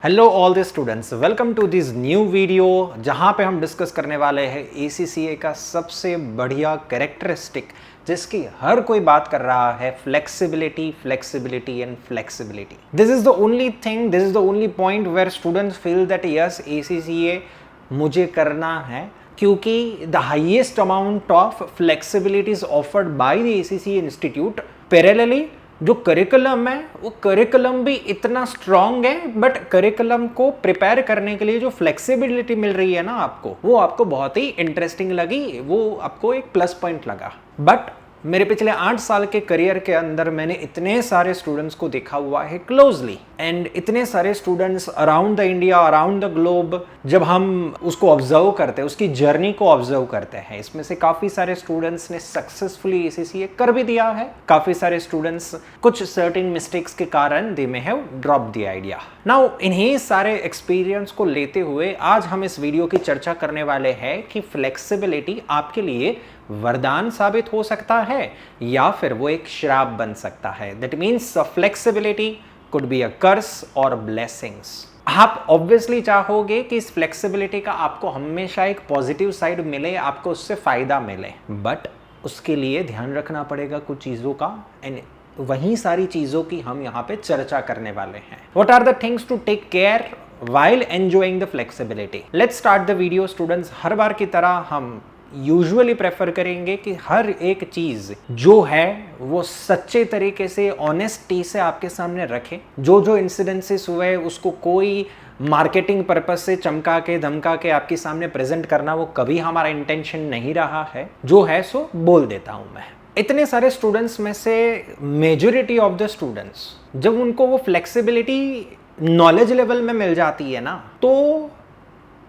Hello all the students, welcome to this new video जहां पे हम डिस्कस करने वाले हैं ACCA का सबसे बढ़िया कैरेक्टरिस्टिक जिसकी हर कोई बात कर रहा है, flexibility flexibility and flexibility. This is the only thing, this is the only point where students feel that yes ACCA मुझे करना है, क्योंकि the highest amount of flexibility is offered by the ACCA institute. Parallelly जो curriculum है वो curriculum भी इतना strong है, बट करिकुलम को प्रिपेयर करने के लिए जो फ्लेक्सिबिलिटी मिल रही है ना आपको, वो आपको बहुत ही इंटरेस्टिंग लगी, वो आपको एक प्लस पॉइंट लगा। बट मेरे पिछले 8 साल के करियर के अंदर मैंने इतने सारे स्टूडेंट्स को देखा हुआ है क्लोजली, एंड इतने सारे students around the India, around the globe, जब हम उसको ऑब्जर्व करते हैं, उसकी जर्नी को ऑब्जर्व करते हैं, इसमें से काफ़ी सारे स्टूडेंट्स ने सक्सेसफुली ACCA कर भी दिया है, काफ़ी सारे स्टूडेंट्स कुछ सर्टेन मिस्टेक्स के कारण they may have drop the idea. Now इन्हीं सारे एक्सपीरियंस को लेते हुए आज हम इस वीडियो की चर्चा करने वाले हैं कि फ्लेक्सिबिलिटी आपके लिए वरदान साबित हो सकता है या फिर वो एक श्राप बन सकता है। That means flexibility could be a curse और ब्लेसिंग्स। आप ऑब्वियसली चाहोगे कि इस फ्लेक्सिबिलिटी का आपको हमेशा एक पॉजिटिव साइड मिले, आपको उससे फायदा मिले, बट उसके लिए ध्यान रखना पड़ेगा कुछ चीजों का, एंड वही सारी चीजों की हम यहाँ पे चर्चा करने वाले हैं। What are the things to take care while enjoying the flexibility? Let's start the video students। हर बार की तरह हम यूजुअली प्रेफर करेंगे कि हर एक चीज जो है वो सच्चे तरीके से, ऑनेस्टी से आपके सामने रखें। जो जो इंसिडेंसेस हुए उसको कोई मार्केटिंग पर्पस से चमका के धमका के आपके सामने प्रेजेंट करना वो कभी हमारा इंटेंशन नहीं रहा है। जो है सो बोल देता हूं मैं। इतने सारे स्टूडेंट्स में से मेजॉरिटी ऑफ द स्टूडेंट्स जब उनको वो फ्लेक्सिबिलिटी नॉलेज लेवल में मिल जाती है ना, तो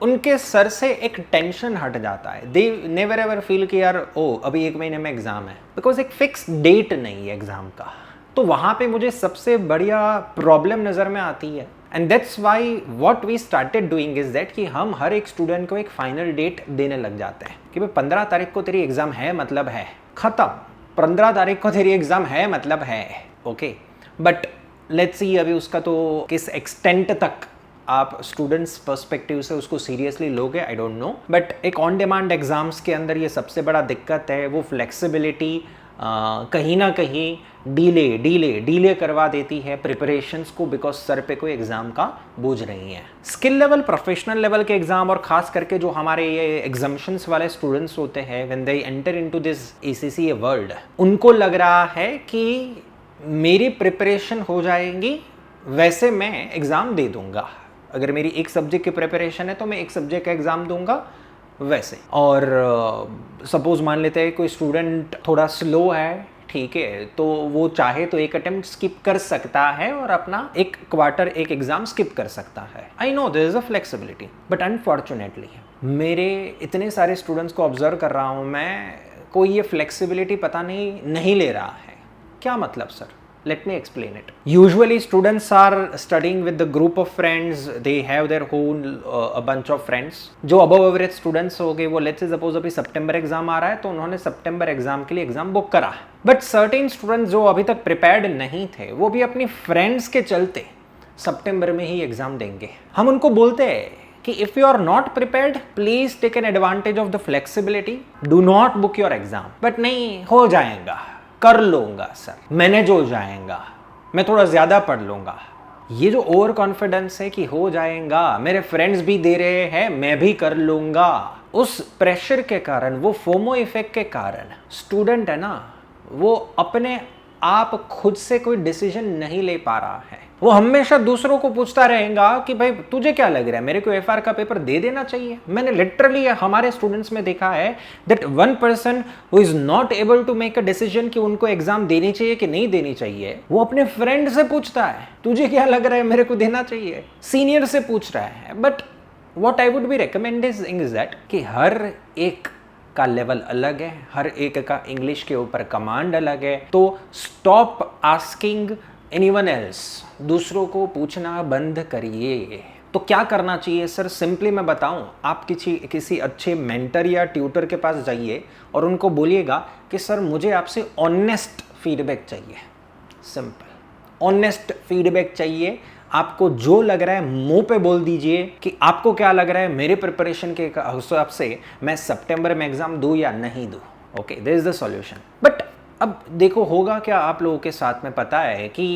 उनके सर से एक टेंशन हट जाता है। दे नेवर एवर फील कि यार अभी 1 महीने में एग्जाम है, बिकॉज एक फिक्स डेट नहीं है एग्जाम का। तो वहां पे मुझे सबसे बढ़िया प्रॉब्लम नजर में आती है, and that's why what we started doing is that कि हम हर एक स्टूडेंट को एक फाइनल डेट देने लग जाते हैं कि भाई 15 तारीख को तेरी एग्जाम है, मतलब है खत्म। 15 तारीख को तेरी एग्जाम है, मतलब है ओके। बट लेट्स सी अभी उसका तो किस एक्सटेंट तक आप स्टूडेंट्स पर्सपेक्टिव से उसको सीरियसली लोगे, आई डोंट नो। बट एक ऑन डिमांड एग्जाम्स के अंदर ये सबसे बड़ा दिक्कत है, वो फ्लेक्सिबिलिटी कहीं ना कहीं डीले करवा देती है प्रिपरेशंस को, बिकॉज सर पे कोई एग्जाम का बोझ नहीं है। स्किल लेवल, प्रोफेशनल लेवल के एग्जाम, और खास करके जो हमारे ये एग्जाम्शंस वाले स्टूडेंट्स होते हैं when they enter into this ACCA world, उनको लग रहा है कि मेरी प्रिपरेशन हो जाएगी, वैसे मैं एग्जाम दे दूंगा। अगर मेरी एक सब्जेक्ट की प्रिपरेशन है तो मैं एक सब्जेक्ट का एग्जाम दूंगा वैसे। और सपोज मान लेते हैं कोई स्टूडेंट थोड़ा स्लो है, ठीक है, तो वो चाहे तो एक अटेम्प्ट स्किप कर सकता है और अपना एक क्वार्टर एक एग्जाम स्किप कर सकता है। I know there is a flexibility, but unfortunately मेरे इतने सारे स्टूडेंट्स को ऑब्जर्व कर रहा हूँ मैं, कोई ये फ्लेक्सिबिलिटी पता नहीं ले रहा है। क्या मतलब sir? Let me explain it. Usually students are studying with the group of friends. They have their whole a bunch of friends. जो above average students हो गए, वो let's say suppose अभी सितंबर एग्जाम आ रहा है तो उन्होंने सितंबर एग्जाम के लिए एग्जाम बुक करा। बट सर्टेन स्टूडेंट्स जो अभी तक प्रिपेयर्ड नहीं थे, वो भी अपनी फ्रेंड्स के चलते सितंबर में ही एग्जाम देंगे। हम उनको बोलते हैं कि if you are not prepared please take an advantage of the flexibility, do not book your exam. But नहीं, हो जाएगा, कर लूंगा सर, मैनेज हो जाएगा, मैं थोड़ा ज्यादा पढ़ लूंगा। ये जो ओवर कॉन्फिडेंस है कि हो जाएगा, मेरे फ्रेंड्स भी दे रहे हैं, मैं भी कर लूंगा, उस प्रेशर के कारण, वो फोमो इफेक्ट के कारण स्टूडेंट है ना, वो अपने आप खुद से कोई डिसीजन नहीं ले पा रहा है। वो हमेशा दूसरों को पूछता रहेगा कि भाई तुझे क्या लग रहा है, मेरे को FR का पेपर दे देना चाहिए। मैंने लिटरली हमारे स्टूडेंट्स में देखा है that one person who is not able to make a decision कि उनको एग्जाम देनी चाहिए कि नहीं देनी चाहिए, वो अपने फ्रेंड से पूछता है तुझे क्या लग रहा है, मेरे को देना चाहिए। सीनियर से पूछ रहा है। But what I would be recommending is that कि हर एक का लेवल अलग है, हर एक का इंग्लिश के ऊपर कमांड अलग है, तो स्टॉप आस्किंग एनीवन एल्स, दूसरों को पूछना बंद करिए। तो क्या करना चाहिए सर? सिंपली मैं बताऊं, आप किसी अच्छे मेंटर या ट्यूटर के पास जाइए और उनको बोलिएगा कि सर मुझे आपसे ऑनेस्ट फीडबैक चाहिए। सिंपल, ऑनेस्ट फीडबैक चाहिए। आपको जो लग रहा है मुंह पे बोल दीजिए कि आपको क्या लग रहा है मेरे प्रिपरेशन के हिसाब से मैं सितंबर में एग्जाम दूं या नहीं दूं। Okay, this is the solution. But अब देखो होगा क्या आप लोगों के साथ में, पता है कि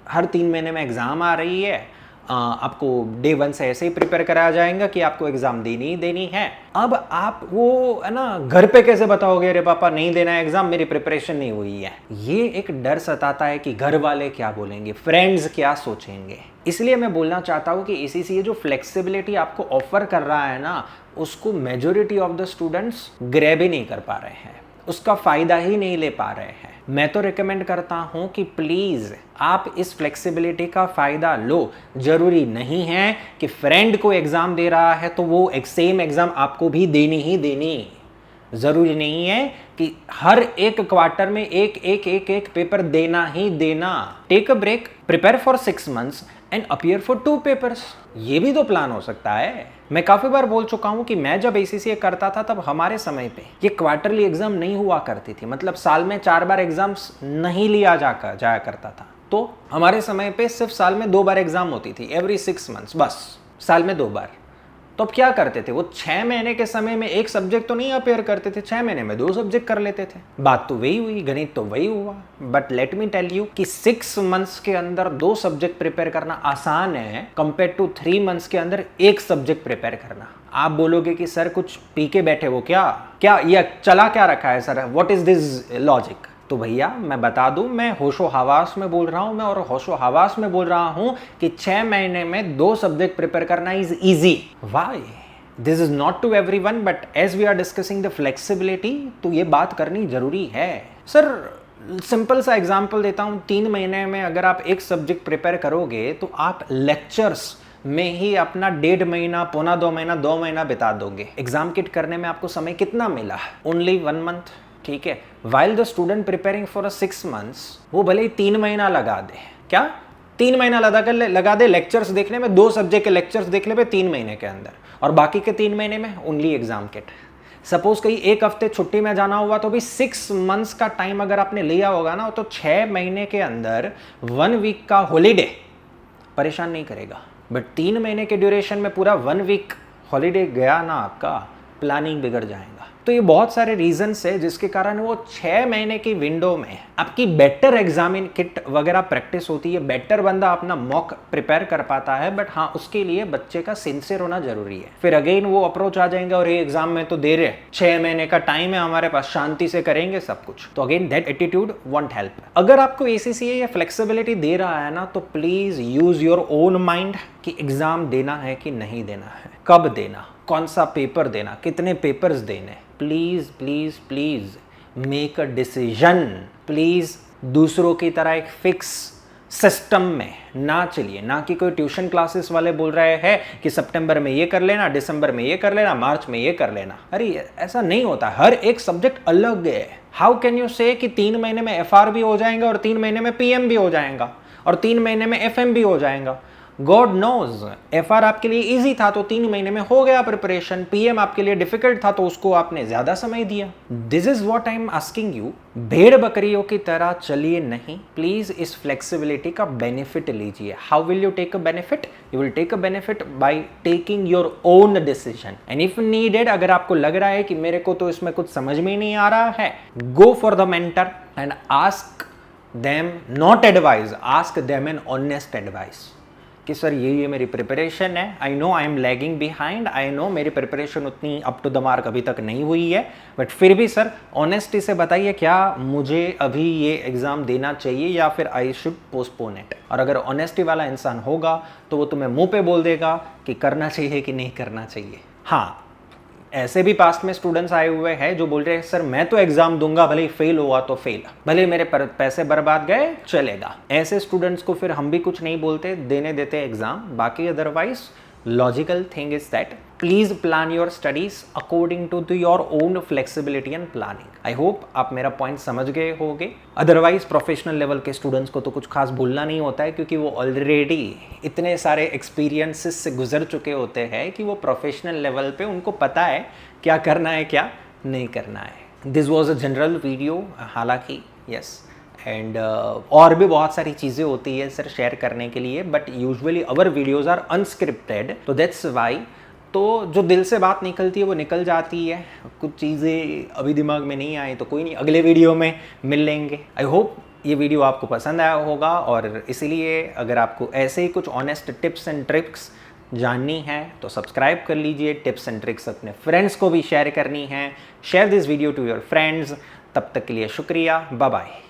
हर 3 महीने में एग्ज़ाम आ रही है, आपको डे 1 से ऐसे ही प्रिपेयर कराया जाएगा कि आपको एग्ज़ाम देनी ही देनी है। अब आप वो है ना घर पे कैसे बताओगे अरे पापा नहीं देना है एग्ज़ाम, मेरी प्रिपरेशन नहीं हुई है। ये एक डर सताता है कि घर वाले क्या बोलेंगे, फ्रेंड्स क्या सोचेंगे। इसलिए मैं बोलना चाहता हूँ कि ACCA जो फ्लेक्सिबिलिटी आपको ऑफर कर रहा है ना, उसको majority of the students grab ही नहीं कर पा रहे हैं, उसका फ़ायदा ही नहीं ले पा रहे हैं। मैं तो रिकमेंड करता हूं कि प्लीज़ आप इस फ्लेक्सिबिलिटी का फ़ायदा लो। ज़रूरी नहीं है कि फ्रेंड को एग्ज़ाम दे रहा है तो वो सेम एग्ज़ाम आपको भी देनी ही देनी। ज़रूरी नहीं है कि हर एक क्वार्टर में एक पेपर देना ही देना। Take a break, prepare for 6 months and appear for 2 papers. ये भी तो प्लान हो सकता है। मैं काफ़ी बार बोल चुका हूँ कि मैं जब ACCA करता था तब हमारे समय पे ये क्वार्टरली एग्जाम नहीं हुआ करती थी, मतलब साल में 4 बार एग्जाम्स नहीं लिया जाया करता था। तो हमारे समय पे सिर्फ साल में 2 बार एग्जाम होती थी, एवरी 6 months, बस साल में 2 बार। तो अब क्या करते थे वो 6 महीने के समय में एक सब्जेक्ट तो नहीं अपेयर करते थे, 6 महीने में 2 सब्जेक्ट कर लेते थे। बात तो वही हुई, गणित तो वही हुआ। But let me tell you कि 6 months के अंदर 2 सब्जेक्ट प्रिपेयर करना आसान है कंपेयर टू 3 months के अंदर एक सब्जेक्ट प्रिपेयर करना। आप बोलोगे कि सर कुछ पी के बैठे हो क्या ये चला क्या रखा है sir, what is this logic. तो भैया मैं बता दूं, मैं होशो हवास में बोल रहा हूं, मैं और होशो हवास में बोल रहा हूं कि 6 महीने में 2 सब्जेक्ट प्रिपेयर करना is easy. Why? This is not to everyone, but as we are discussing the flexibility तो ये बात करनी जरूरी है। सर सिंपल सा एग्जांपल देता हूं, 3 महीने में अगर आप एक सब्जेक्ट प्रिपेयर करोगे तो आप लेक्चर्स में ही अपना 1.5 महीना, पौना 2 महीना, 2 महीना बिता दोगे। एग्जाम किट करने में आपको समय कितना मिला? Only 1 month। ठीक है, while the student preparing for 6 months, वो भले ही 3 महीना लगा दे, क्या 3 महीना लगा दे लेक्चर्स देखने में, 2 सब्जेक्ट के लेक्चर्स देखने में 3 महीने के अंदर, और बाकी के 3 महीने में ओनली एग्जाम किट। सपोज कहीं 1 हफ्ते छुट्टी में जाना हुआ तो भी 6 months का टाइम अगर आपने लिया होगा ना, तो 6 महीने के अंदर 1 week का हॉलीडे परेशान नहीं करेगा। बट 3 महीने के ड्यूरेशन में पूरा 1 week हॉलीडे गया ना, आपका प्लानिंग बिगड़ जाएगा। तो ये बहुत सारे रीजंस है जिसके कारण वो 6 महीने की विंडो में आपकी बेटर एग्जामिन किट वगैरह प्रैक्टिस होती है, बेटर बंदा अपना मॉक प्रिपेयर कर पाता है। बट हाँ, उसके लिए बच्चे का सिंसियर होना जरूरी है। फिर अगेन वो अप्रोच आ जाएंगे और ये एग्जाम में तो दे रहे 6 महीने का टाइम है हमारे पास, शांति से करेंगे सब कुछ, तो again that attitude want help. अगर आपको ACCA या फ्लेक्सिबिलिटी दे रहा है ना, तो please use your own mind कि एग्जाम देना है कि नहीं देना है, कब देना, कौन सा पेपर देना, कितने पेपर्स देने। Please please please make a decision. Please दूसरों की तरह एक फिक्स सिस्टम में ना चलिए, ना कि कोई ट्यूशन क्लासेस वाले बोल रहे हैं कि सितंबर में ये कर लेना, दिसंबर में ये कर लेना, मार्च में ये कर लेना। अरे ऐसा नहीं होता, हर एक सब्जेक्ट अलग है। हाउ कैन यू से कि 3 महीने में FR भी हो जाएगा और 3 महीने में PM भी हो जाएगा और 3 महीने में FM भी हो जाएगा। गॉड नोज, FR आपके लिए इजी था तो 3 महीने में हो गया प्रिपरेशन, PM आपके लिए डिफिकल्ट था तो उसको आपने ज्यादा समय दिया। This is what I am asking you. भेड़ बकरियों की तरह चलिए नहीं, प्लीज इस फ्लेक्सिबिलिटी का बेनिफिट लीजिए। How will you take a benefit? You will take a benefit by taking your own decision and if needed, अगर आपको लग रहा है कि मेरे को तो इसमें कुछ समझ में नहीं आ रहा है, go for the mentor and ask them not advice, ask them an honest advice कि सर ये मेरी प्रिपरेशन है, I no I am lagging behind, I know मेरी प्रिपरेशन उतनी अप टू द मार्क अभी तक नहीं हुई है, बट फिर भी सर ऑनेस्टी से बताइए क्या मुझे अभी ये एग्ज़ाम देना चाहिए या फिर आई शुड पोस्टपोन इट। और अगर ऑनेस्टी वाला इंसान होगा तो वो तुम्हें मुंह पे बोल देगा कि करना चाहिए कि नहीं करना चाहिए। हाँ, ऐसे भी पास्ट में स्टूडेंट्स आए हुए हैं जो बोल रहे हैं सर मैं तो एग्जाम दूंगा, भले ही फेल हुआ तो फेल, भले मेरे पैसे बर्बाद गए चलेगा। ऐसे स्टूडेंट्स को फिर हम भी कुछ नहीं बोलते, देने देते एग्जाम। बाकी otherwise logical thing is that please plan your studies according to your own flexibility and planning. I hope आप मेरा पॉइंट समझ गए होंगे। अदरवाइज प्रोफेशनल लेवल के स्टूडेंट्स को तो कुछ खास बोलना नहीं होता है, क्योंकि वो ऑलरेडी इतने सारे एक्सपीरियंसेस से गुजर चुके होते हैं कि वो प्रोफेशनल लेवल पे उनको पता है क्या करना है क्या नहीं करना है। This was a general video, हालांकि यस, एंड और भी बहुत सारी चीज़ें होती है सर शेयर करने के लिए, but usually our videos are unscripted, तो दैट्स वाई। तो जो दिल से बात निकलती है वो निकल जाती है, कुछ चीज़ें अभी दिमाग में नहीं आई तो कोई नहीं, अगले वीडियो में मिल लेंगे। आई होप ये वीडियो आपको पसंद आया होगा, और इसीलिए अगर आपको ऐसे ही कुछ ऑनेस्ट टिप्स एंड ट्रिक्स जाननी है तो सब्सक्राइब कर लीजिए। टिप्स एंड ट्रिक्स अपने फ्रेंड्स को भी शेयर करनी है, share this video to your friends. तब तक के लिए शुक्रिया, बाय बाय।